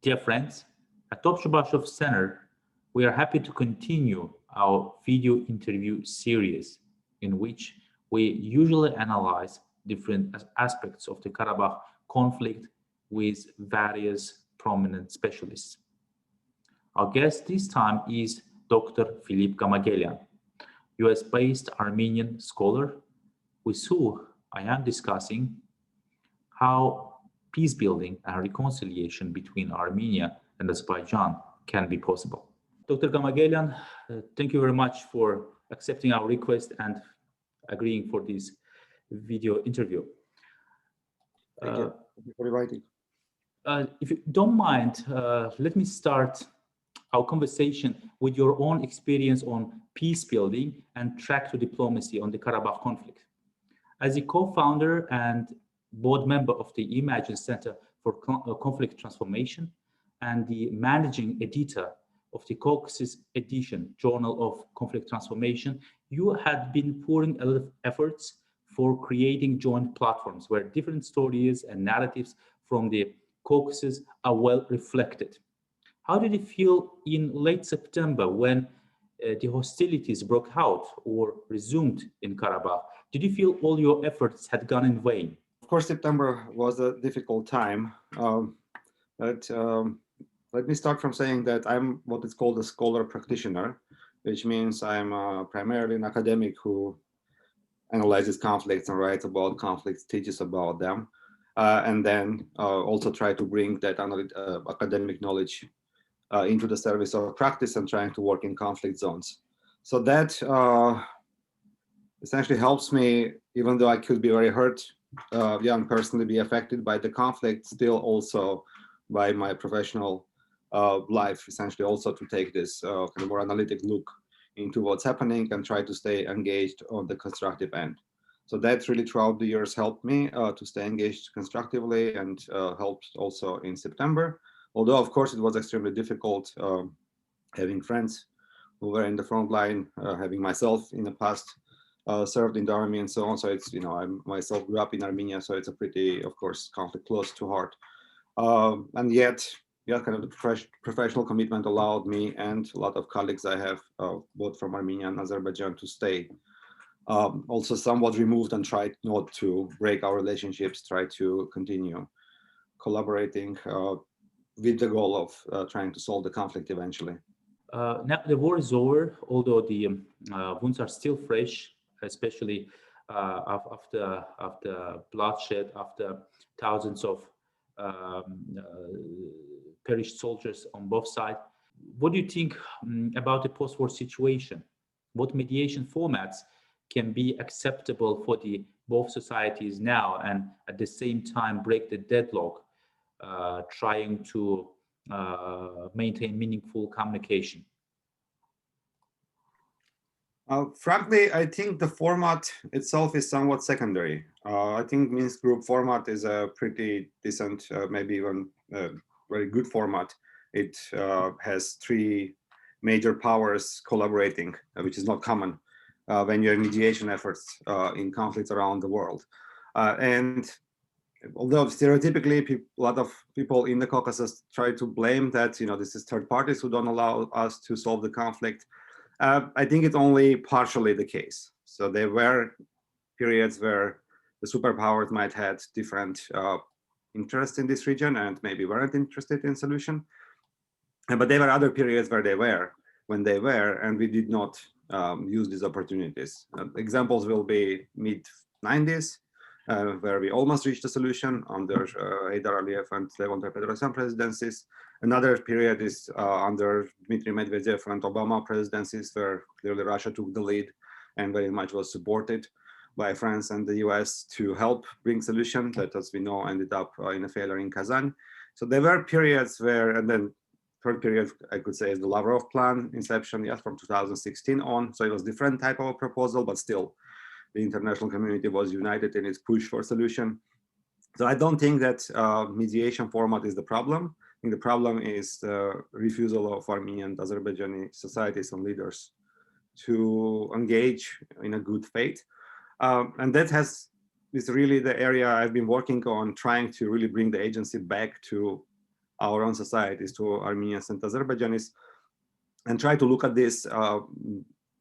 Dear friends, at Topchubashov Center, we are happy to continue our video interview series in which we usually analyze different aspects of the Karabakh conflict with various prominent specialists. Our guest this time is Dr. Philip Gamaghelyan, US-based Armenian scholar with whom I am discussing how peace building and reconciliation between Armenia and Azerbaijan can be possible. Dr. Gamaghelyan, thank you very much for accepting our request and agreeing for this video interview. Thank you for inviting. If you don't mind, let me start our conversation with your own experience on peace building and track to diplomacy on the Karabakh conflict. As a co-founder and board member of the Imagine Center for Conflict Transformation and the managing editor of the Caucasus edition, Journal of Conflict Transformation, you had been pouring a lot of efforts for creating joint platforms where different stories and narratives from the Caucasus are well reflected. How did it feel in late September when the hostilities broke out or resumed in Karabakh? Did you feel all your efforts had gone in vain? Of course, September was a difficult time. But let me start from saying that I'm what is called a scholar practitioner, which means I'm primarily an academic who analyzes conflicts and writes about conflicts, teaches about them, and then also try to bring that academic knowledge into the service of practice and trying to work in conflict zones. So that essentially helps me, even though I could be very hurt, and personally be affected by the conflict, still also by my professional life, essentially also to take this kind of more analytic look into what's happening and try to stay engaged on the constructive end. So that really throughout the years helped me to stay engaged constructively and helped also in September. Although, of course, it was extremely difficult having friends who were in the front line, having myself in the past served in the army and so on. So it's, I myself grew up in Armenia, so it's a pretty, of course, conflict close to heart. And yet, kind of the professional commitment allowed me and a lot of colleagues I have, both from Armenia and Azerbaijan, to stay also somewhat removed and try not to break our relationships, try to continue collaborating with the goal of trying to solve the conflict eventually. Now the war is over, although the wounds are still fresh, especially after bloodshed, after thousands of perished soldiers on both sides. What do you think about the post-war situation? What mediation formats can be acceptable for the both societies now and at the same time break the deadlock, trying to maintain meaningful communication? Frankly, I think the format itself is somewhat secondary. I think Minsk Group format is a pretty decent, maybe even very good format. It has three major powers collaborating, which is not common when you have mediation efforts in conflicts around the world. And although stereotypically a lot of people in the Caucasus try to blame that, this is third parties who don't allow us to solve the conflict, I think it's only partially the case. So there were periods where the superpowers might had different interests in this region and maybe weren't interested in solution. But there were other periods where they were, when they were, and we did not use these opportunities. Examples will be mid-90s, where we almost reached a solution under Heydar Aliyev and Levon Petrosyan presidencies. Another period is under Dmitry Medvedev and Obama presidencies, where clearly Russia took the lead and very much was supported by France and the US to help bring solution that, as we know, ended up in a failure in Kazan. So there were periods where, and then third period, I could say, is the Lavrov plan inception, yes, from 2016 on. So it was different type of a proposal, but still the international community was united in its push for solution. So I don't think that mediation format is the problem. I think the problem is the refusal of Armenian and Azerbaijani societies and leaders to engage in a good faith. And that is really the area I've been working on, trying to really bring the agency back to our own societies, to Armenians and Azerbaijanis, and try to look at this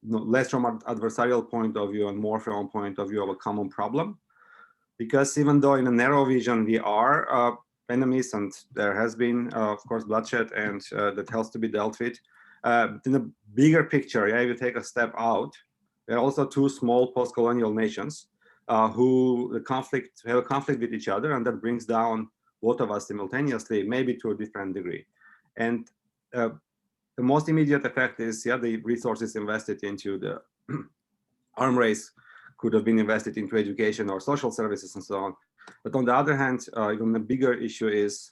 less from an adversarial point of view and more from a point of view of a common problem. Because even though in a narrow vision we are enemies, and there has been, of course, bloodshed, and that has to be dealt with, in the bigger picture, if you take a step out, there are also two small post-colonial nations who have a conflict with each other, and that brings down both of us simultaneously, maybe to a different degree. And the most immediate effect is, the resources invested into the arm race could have been invested into education or social services and so on. But on the other hand, even the bigger issue is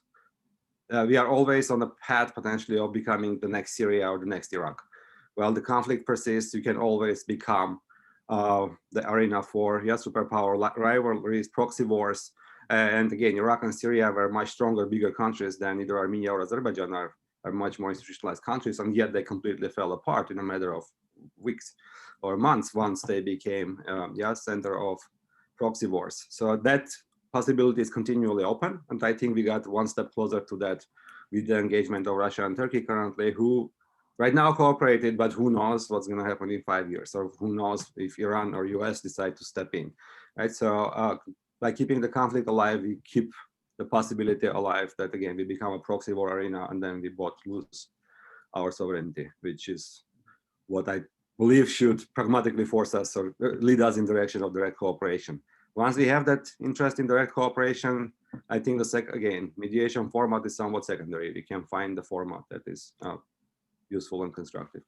we are always on the path potentially of becoming the next Syria or the next Iraq. While the conflict persists, you can always become the arena for superpower rivalries, proxy wars. And again, Iraq and Syria were much stronger, bigger countries than either Armenia or Azerbaijan are much more institutionalized countries, and yet they completely fell apart in a matter of weeks or months once they became center of proxy wars. So that possibility is continually open, and I think we got one step closer to that with the engagement of Russia and Turkey currently, who right now cooperated, but who knows what's going to happen in 5 years, or who knows if Iran or US decide to step in, right? So by keeping the conflict alive, we keep the possibility alive that, again, we become a proxy war arena, and then we both lose our sovereignty, which is what I believe should pragmatically force us or lead us in the direction of direct cooperation. Once we have that interest in direct cooperation, I think again, mediation format is somewhat secondary. We can find the format that is useful and constructive.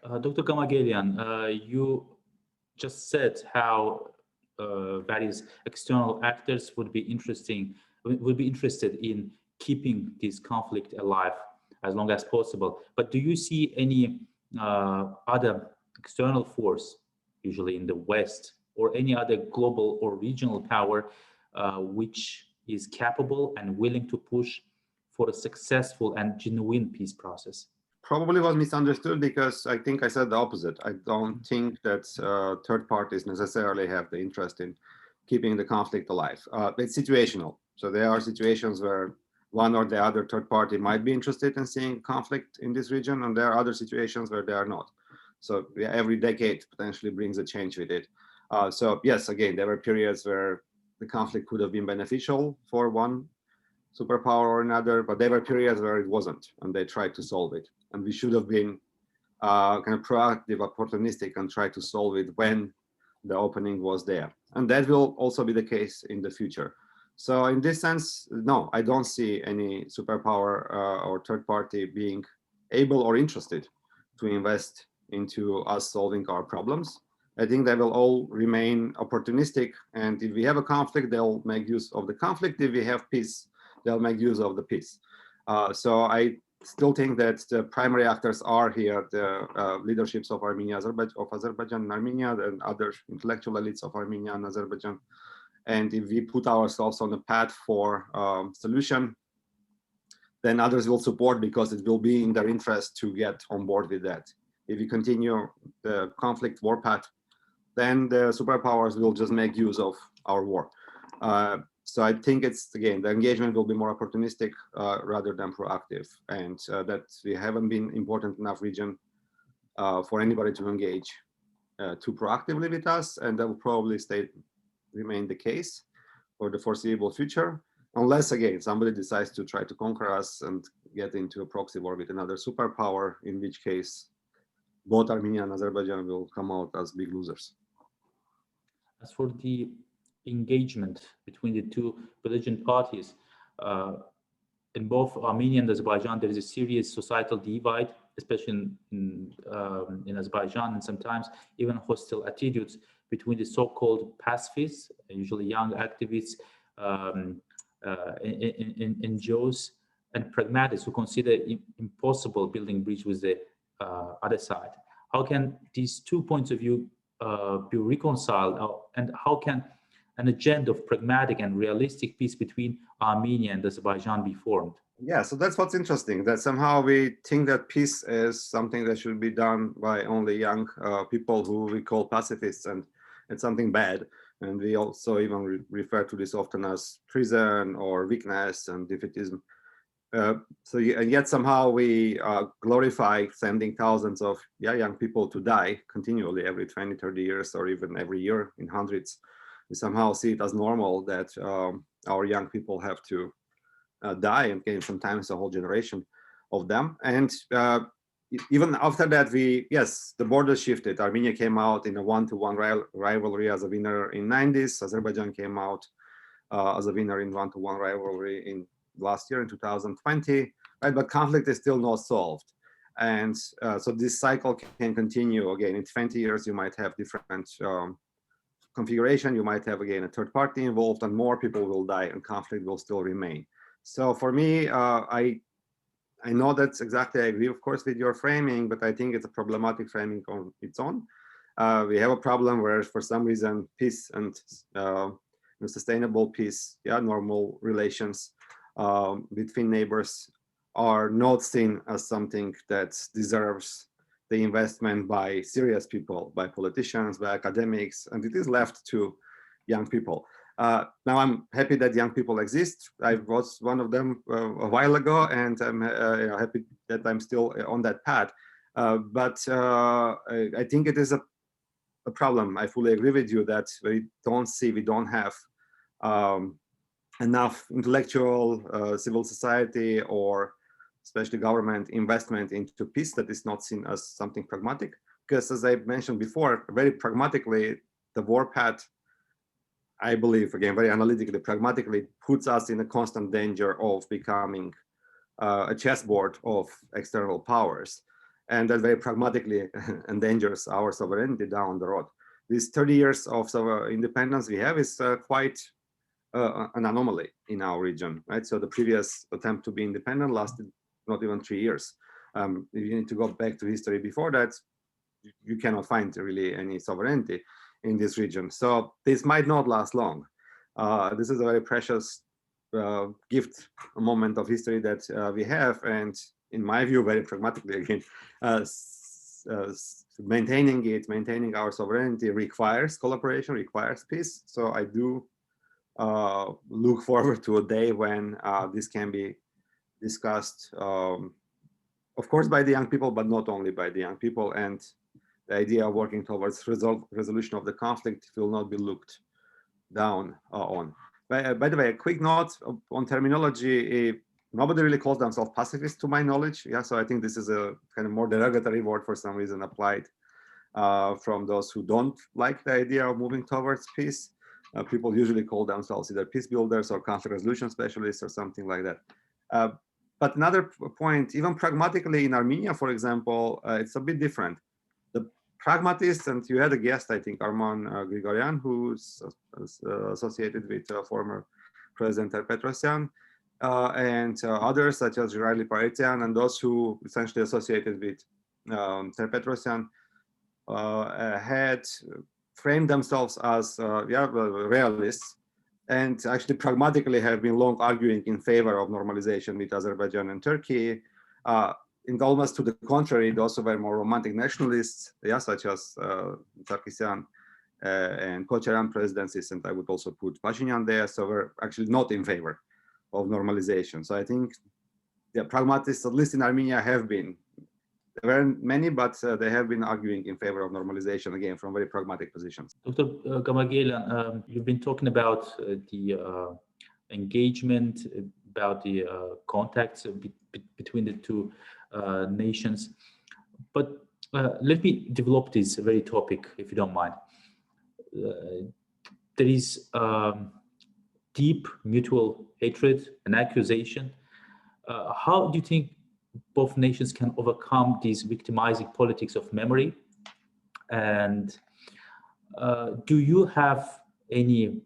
Dr. Gamaghelyan, you just said how various external actors would be interested in keeping this conflict alive as long as possible. But do you see any other external force, usually in the West, or any other global or regional power which is capable and willing to push for a successful and genuine peace process? Probably was misunderstood, because I think I said the opposite. I don't think that third parties necessarily have the interest in keeping the conflict alive. It's situational. So there are situations where one or the other third party might be interested in seeing conflict in this region, and there are other situations where they are not. So every decade potentially brings a change with it. So yes, again, there were periods where the conflict could have been beneficial for one superpower or another, but there were periods where it wasn't, and they tried to solve it. And we should have been kind of proactive, opportunistic, and try to solve it when the opening was there. And that will also be the case in the future. So in this sense, no, I don't see any superpower or third party being able or interested to invest into us solving our problems. I think they will all remain opportunistic, and if we have a conflict, they'll make use of the conflict. If we have peace, they'll make use of the peace. So I still think that the primary actors are here, the leaderships of Azerbaijan and Armenia, and other intellectual elites of Armenia and Azerbaijan. And if we put ourselves on the path for solution, then others will support, because it will be in their interest to get on board with that. If we continue the conflict war path, then the superpowers will just make use of our war. So I think it's, again, the engagement will be more opportunistic rather than proactive, and that we haven't been important enough region for anybody to engage too proactively with us, and that will probably remain the case for the foreseeable future, unless, again, somebody decides to try to conquer us and get into a proxy war with another superpower, in which case both Armenia and Azerbaijan will come out as big losers. As for the engagement between the two belligerent parties, in both Armenia and Azerbaijan, there is a serious societal divide, especially in Azerbaijan, and sometimes even hostile attitudes between the so-called pacifists, usually young activists, NGOs, and pragmatists who consider it impossible building bridge with the other side. How can these two points of view be reconciled, and how can an agenda of pragmatic and realistic peace between Armenia and Azerbaijan be formed? Yeah, so that's what's interesting, that somehow we think that peace is something that should be done by only young people who we call pacifists, and it's something bad. And we also even refer to this often as treason or weakness and defeatism. And yet somehow we glorify sending thousands of young people to die continually every 20, 30 years, or even every year in hundreds. We somehow see it as normal that our young people have to die, and again, sometimes a whole generation of them. And even after that, the borders shifted. Armenia came out in a 1-to-1 rivalry as a winner in 90s. Azerbaijan came out as a winner in 1-to-1 rivalry in last year in 2020, right? But conflict is still not solved. And so this cycle can continue. Again, in 20 years, you might have different configuration. You might have, again, a third party involved, and more people will die, and conflict will still remain. So for me, I know that's exactly, I agree, of course, with your framing, but I think it's a problematic framing on its own. We have a problem where, for some reason, peace and sustainable peace, normal relations between neighbors are not seen as something that deserves the investment by serious people, by politicians, by academics, and it is left to young people. Now I'm happy that young people exist. I was one of them a while ago, and I'm happy that I'm still on that path. But I think it is a problem. I fully agree with you that we don't have enough intellectual, civil society, or especially government investment into peace that is not seen as something pragmatic. Because as I mentioned before, very pragmatically, the war path, I believe, again, very analytically, pragmatically, puts us in a constant danger of becoming a chessboard of external powers. And that very pragmatically endangers our sovereignty down the road. These 30 years of independence we have is quite an anomaly in our region, right? So the previous attempt to be independent lasted not even 3 years. If you need to go back to history before that, you cannot find really any sovereignty in this region. So this might not last long. This is a very precious gift, a moment of history that we have. And in my view, very pragmatically, again, maintaining our sovereignty requires collaboration, requires peace. So I do look forward to a day when this can be discussed, of course, by the young people, but not only by the young people. And the idea of working towards resolution of the conflict will not be looked down on. By the way, a quick note on terminology. Nobody really calls themselves pacifists, to my knowledge. Yeah, so I think this is a kind of more derogatory word for some reason applied from those who don't like the idea of moving towards peace. People usually call themselves either peace builders or conflict resolution specialists or something like that. But another point, even pragmatically in Armenia, for example, it's a bit different. The pragmatists, and you had a guest, I think, Armenian Grigoryan, who's associated with former President Petrosyan, and others such as Riley Paretian, and those who essentially associated with Petrosyan had framed themselves as realists, and actually pragmatically have been long arguing in favor of normalization with Azerbaijan and Turkey. And almost to the contrary, those who were more romantic nationalists, such as Sarkisyan and Kocharan presidencies, and I would also put Pashinyan there, so we're actually not in favor of normalization. So I think the pragmatists, at least in Armenia, have been. There weren't many, but they have been arguing in favor of normalization, again, from very pragmatic positions. Dr. Gamaghelyan, you've been talking about the engagement, about the contacts between the two nations. But let me develop this very topic, if you don't mind. There is deep mutual hatred and accusation. How do you think both nations can overcome these victimizing politics of memory? And do you have any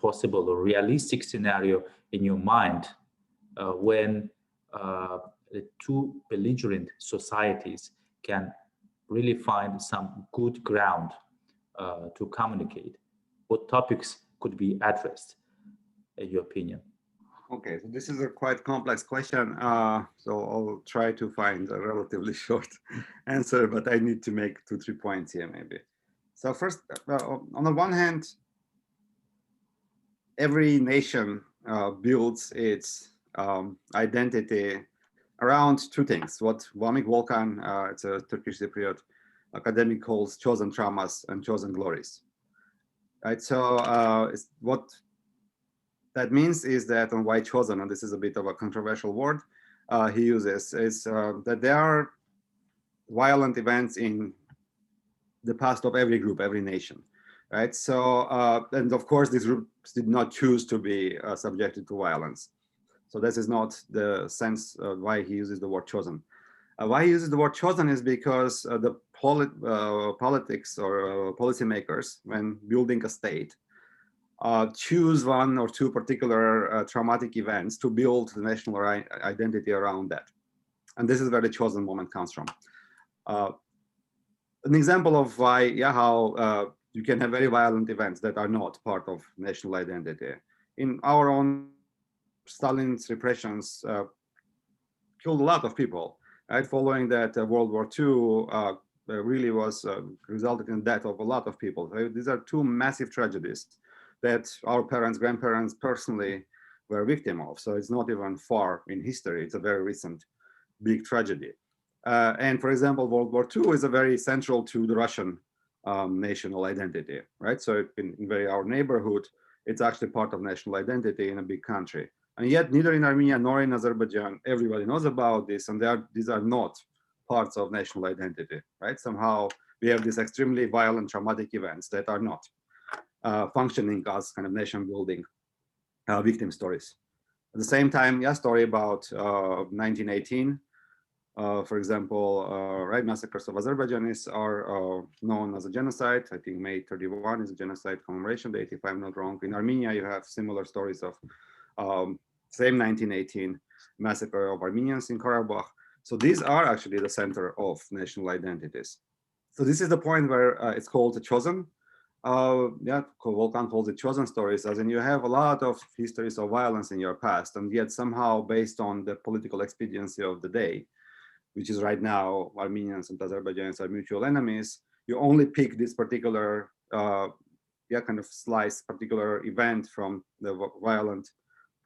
possible or realistic scenario in your mind when the two belligerent societies can really find some good ground to communicate? What topics could be addressed, in your opinion? Okay, so this is a quite complex question. So I'll try to find a relatively short answer, but I need to make 2-3 points here maybe. So first, on the one hand, every nation builds its identity around two things. What Vamik Volkan, it's a Turkish Cypriot academic, calls chosen traumas and chosen glories. Right. So what that means is that, and why chosen, and this is a bit of a controversial word he uses, is that there are violent events in the past of every group, every nation, right? So, and of course, these groups did not choose to be subjected to violence. So this is not the sense why he uses the word chosen. Why he uses the word chosen is because the politics or policymakers, when building a state, choose one or two particular traumatic events to build the national identity around that. And this is where the chosen moment comes from. An example of why, yeah, how you can have very violent events that are not part of national identity. In our own, Stalin's repressions killed a lot of people, right? Following that, World War II really was resulted in the death of a lot of people. These are two massive tragedies that our parents, grandparents personally were victim of. So it's not even far in history. It's a very recent big tragedy. And for example, World War II is a very central to the Russian national identity, right? So in our neighborhood, it's actually part of national identity in a big country. And yet neither in Armenia nor in Azerbaijan, everybody knows about this, and these are not parts of national identity, right? Somehow we have these extremely violent, traumatic events that are not functioning as kind of nation building victim stories. At the same time, yeah, story about 1918, for example, right, massacres of Azerbaijanis are known as a genocide. I think May 31 is a genocide commemoration date, if I'm not wrong. In Armenia, you have similar stories of same 1918 massacre of Armenians in Karabakh. So these are actually the center of national identities. So this is the point where it's called the chosen. Yeah, Volkan calls it chosen stories, as in you have a lot of histories of violence in your past, and yet somehow based on the political expediency of the day, which is right now Armenians and Azerbaijanis are mutual enemies, you only pick this particular, yeah, kind of slice, particular event from the violent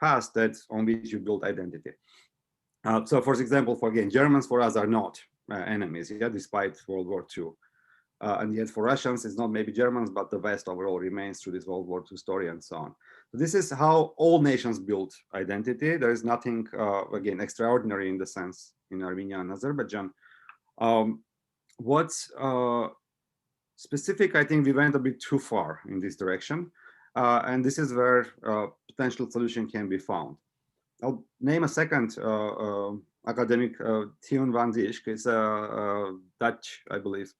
past that on which you build identity. So for example, again, Germans for us are not enemies, yeah, despite World War II. And yet for Russians, it's not maybe Germans, but the West overall remains through this World War II story and so on. So this is how all nations build identity. There is nothing, again, extraordinary in the sense in Armenia and Azerbaijan. What's specific, I think we went a bit too far in this direction. And this is where potential solution can be found. I'll name a second academic, Theun van Dijk, is a Dutch, I believe,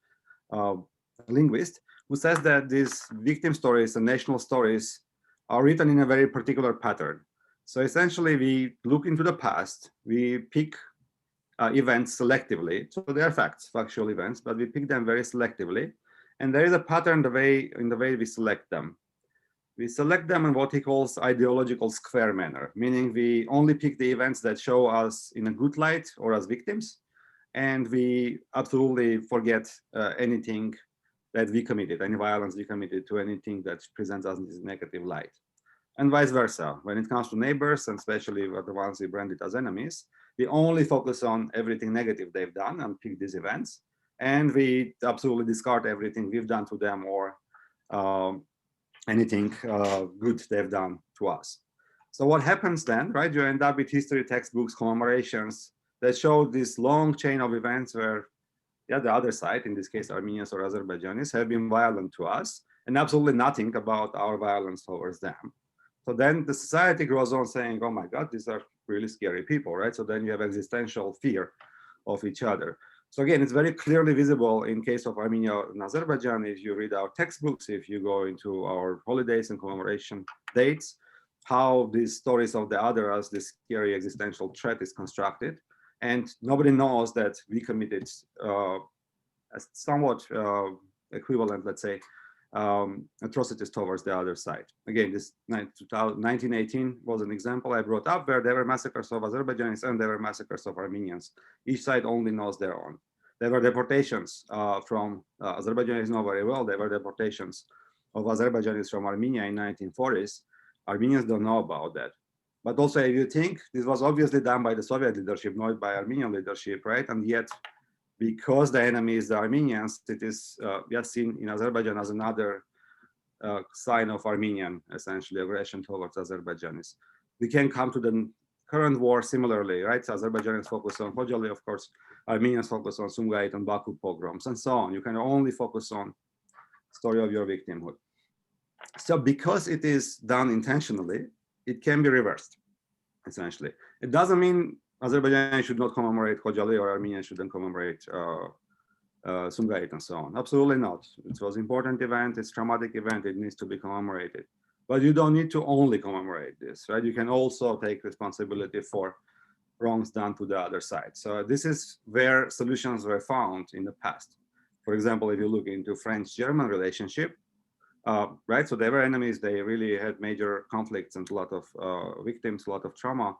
linguist, who says that these victim stories and national stories are written in a very particular pattern. So essentially, we look into the past, we pick events selectively. So they are facts, factual events, but we pick them very selectively. And there is a pattern in the way we select them. We select them in what he calls ideological square manner, meaning we only pick the events that show us in a good light or as victims, and we absolutely forget anything that we committed, any violence we committed, to anything that presents us in this negative light. And vice versa. When it comes to neighbors, and especially the ones we branded as enemies, we only focus on everything negative they've done and pick these events, and we absolutely discard everything we've done to them or anything good they've done to us. So what happens then, right? You end up with history textbooks, commemorations that show this long chain of events where, yeah, the other side, in this case, Armenians or Azerbaijanis, have been violent to us, and absolutely nothing about our violence towards them. So then the society grows on saying, oh my God, these are really scary people, right? So then you have existential fear of each other. So again, it's very clearly visible in case of Armenia and Azerbaijan. If you read our textbooks, if you go into our holidays and commemoration dates, how these stories of the other as this scary existential threat is constructed. And nobody knows that we committed a somewhat equivalent, let's say, atrocities towards the other side. Again, this 1918 was an example I brought up where there were massacres of Azerbaijanis and there were massacres of Armenians. Each side only knows their own. There were deportations from Azerbaijanis know very well. There were deportations of Azerbaijanis from Armenia in 1940s. Armenians don't know about that. But also, if you think, this was obviously done by the Soviet leadership, not by Armenian leadership, right? And yet, because the enemy is the Armenians, it is just seen in Azerbaijan as another sign of Armenian, essentially, aggression towards Azerbaijanis. We can come to the current war similarly, right? So Azerbaijanis focus on Khojaly, of course, Armenians focus on Sumgait and Baku pogroms, and so on. You can only focus on story of your victimhood. So because it is done intentionally, it can be reversed, essentially. It doesn't mean Azerbaijan should not commemorate Khojaly or Armenia shouldn't commemorate Sumgait and so on. Absolutely not. It was an important event, it's a traumatic event, it needs to be commemorated. But you don't need to only commemorate this, right? You can also take responsibility for wrongs done to the other side. So this is where solutions were found in the past. For example, if you look into French-German relationship, right? So they were enemies, they really had major conflicts and a lot of victims, a lot of trauma.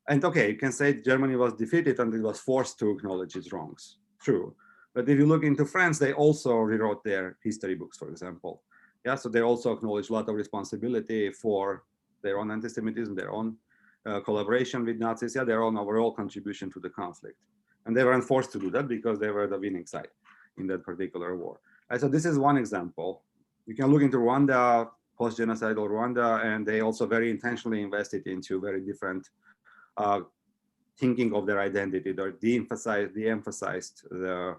And okay, you can say Germany was defeated and it was forced to acknowledge its wrongs. True. But if you look into France, they also rewrote their history books, for example. Yeah, so they also acknowledge a lot of responsibility for their own anti-Semitism, their own collaboration with Nazis, yeah, their own overall contribution to the conflict. And they weren't forced to do that because they were the winning side in that particular war. And so this is one example. You can look into Rwanda, post-genocidal Rwanda, and they also very intentionally invested into very different thinking of their identity. They de-emphasized the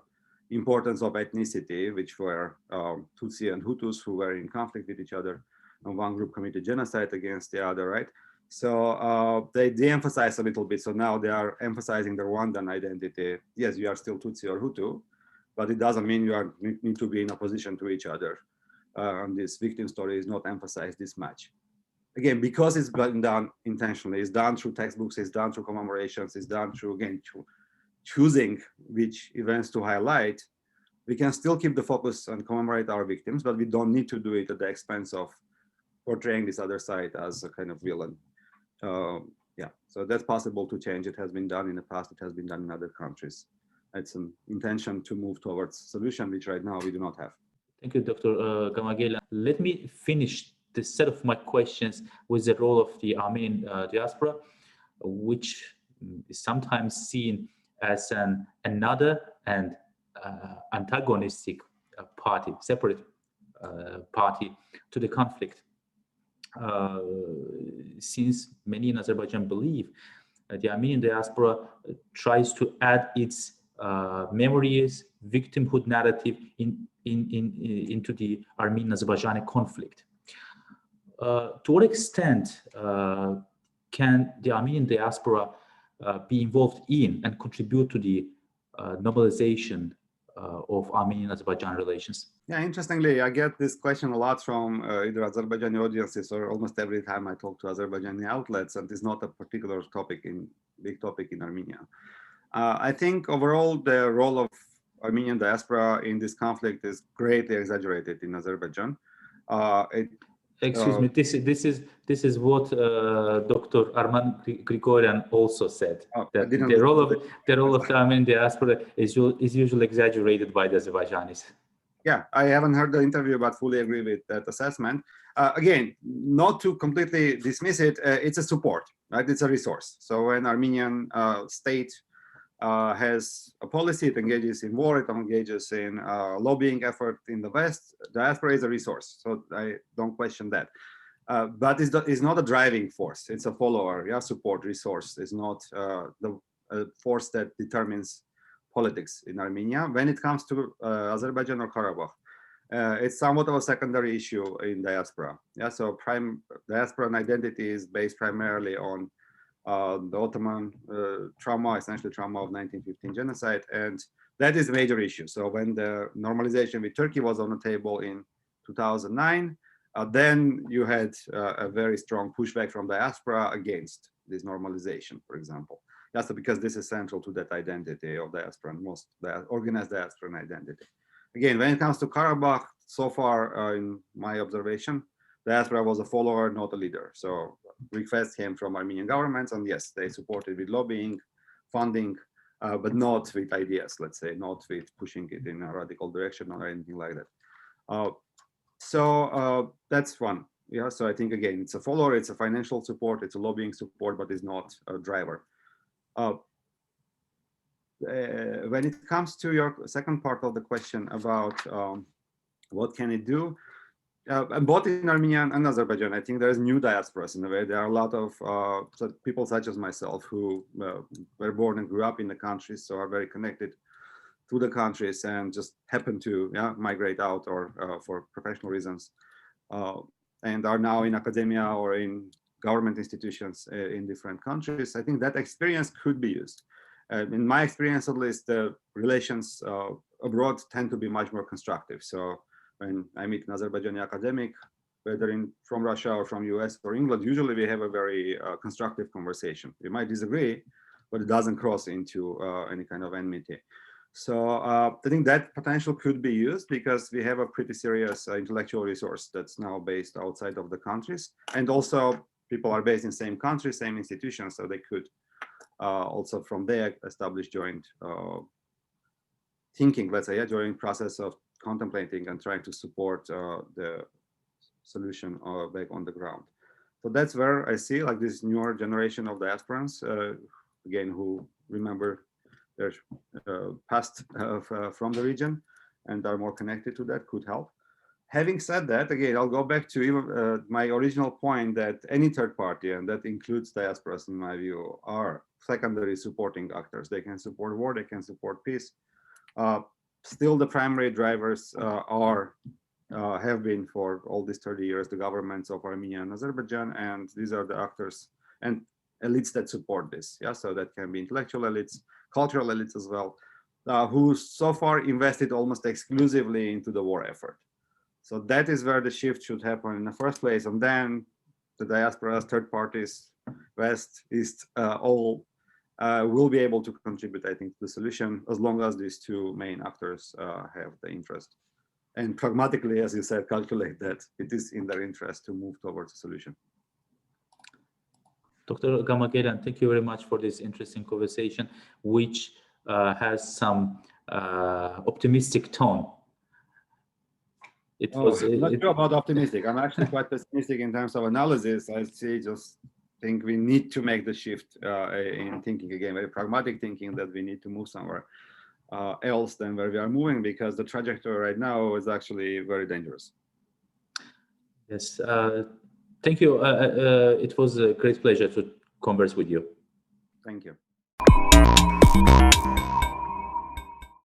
importance of ethnicity, which were Tutsi and Hutus who were in conflict with each other, and one group committed genocide against the other, right? So they de-emphasized a little bit. So now they are emphasizing the Rwandan identity. Yes, you are still Tutsi or Hutu, but it doesn't mean you need to be in opposition to each other. And this victim story is not emphasized this much. Again, because it's been done intentionally, it's done through textbooks, it's done through commemorations, it's done through, again, choosing which events to highlight, we can still keep the focus and commemorate our victims, but we don't need to do it at the expense of portraying this other side as a kind of villain. Yeah, so that's possible to change. It has been done in the past, it has been done in other countries. It's an intention to move towards solution, which right now we do not have. Thank you, Dr. Gamaghelyan. Let me finish the set of my questions with the role of the Armenian diaspora, which is sometimes seen as another and antagonistic party, separate party to the conflict. Since many in Azerbaijan believe the Armenian diaspora tries to add its memories, victimhood narrative into the Armenian-Azerbaijani conflict. To what extent can the Armenian diaspora be involved in and contribute to the normalization of Armenian-Azerbaijan relations? Yeah, interestingly, I get this question a lot from either Azerbaijani audiences or almost every time I talk to Azerbaijani outlets, and it's not a particular big topic in Armenia. I think overall the role of Armenian diaspora in this conflict is greatly exaggerated in Azerbaijan. Excuse me, this is what Dr. Arman Grigoryan also said, that the role of the Armenian diaspora is usually exaggerated by the Azerbaijanis. Yeah, I haven't heard the interview, but fully agree with that assessment. Again, not to completely dismiss it, it's a support, right? It's a resource. So when Armenian state has a policy, it engages in war, it engages in lobbying effort in the West, diaspora is a resource. So I don't question that. But it's not a driving force. It's a follower, yeah, support resource. It's not the force that determines politics in Armenia. When it comes to Azerbaijan or Karabakh, it's somewhat of a secondary issue in diaspora. Yeah, so diaspora identity is based primarily on the Ottoman trauma, essentially trauma of 1915 genocide, and that is a major issue. So when the normalization with Turkey was on the table in 2009, then you had a very strong pushback from diaspora against this normalization, for example. That's because this is central to that identity of diaspora and most organized diasporan identity. Again, when it comes to Karabakh, so far in my observation, diaspora was a follower, not a leader. So requests came from Armenian governments, and yes, they supported with lobbying, funding, but not with ideas, let's say, not with pushing it in a radical direction or anything like that. So that's one. Yeah, so I think again, it's a follower, it's a financial support, it's a lobbying support, but it's not a driver. When it comes to your second part of the question about what can it do, both in Armenia and Azerbaijan, I think there's new diasporas in a way. There are a lot of people such as myself who were born and grew up in the countries, so are very connected to the countries and just happen to migrate out or for professional reasons, and are now in academia or in government institutions in different countries. I think that experience could be used. In my experience, at least, the relations abroad tend to be much more constructive. So when I meet an Azerbaijani academic, whether from Russia or from US or England, usually we have a very constructive conversation. We might disagree, but it doesn't cross into any kind of enmity. So I think that potential could be used because we have a pretty serious intellectual resource that's now based outside of the countries. And also people are based in same countries, same institutions, so they could also from there establish joint thinking, let's say, joint process of contemplating and trying to support the solution back on the ground. So that's where I see like this newer generation of diasporans, again, who remember their past from the region and are more connected to that, could help. Having said that, again, I'll go back to my original point that any third party, and that includes diasporas in my view, are secondary supporting actors. They can support war, they can support peace. Still, the primary drivers have been for all these 30 years the governments of Armenia and Azerbaijan, and these are the actors and elites that support this. Yeah, so that can be intellectual elites, cultural elites as well, who so far invested almost exclusively into the war effort. So that is where the shift should happen in the first place, and then the diasporas, third parties, West, East, all will be able to contribute, I think, to the solution as long as these two main actors have the interest. And pragmatically, as you said, calculate that it is in their interest to move towards a solution. Dr. Gamaghelyan, thank you very much for this interesting conversation, which has some optimistic tone. I'm not sure about optimistic. I'm actually quite pessimistic in terms of analysis. I think we need to make the shift in thinking again, very pragmatic thinking that we need to move somewhere else than where we are moving, because the trajectory right now is actually very dangerous. Yes, thank you. It was a great pleasure to converse with you. Thank you.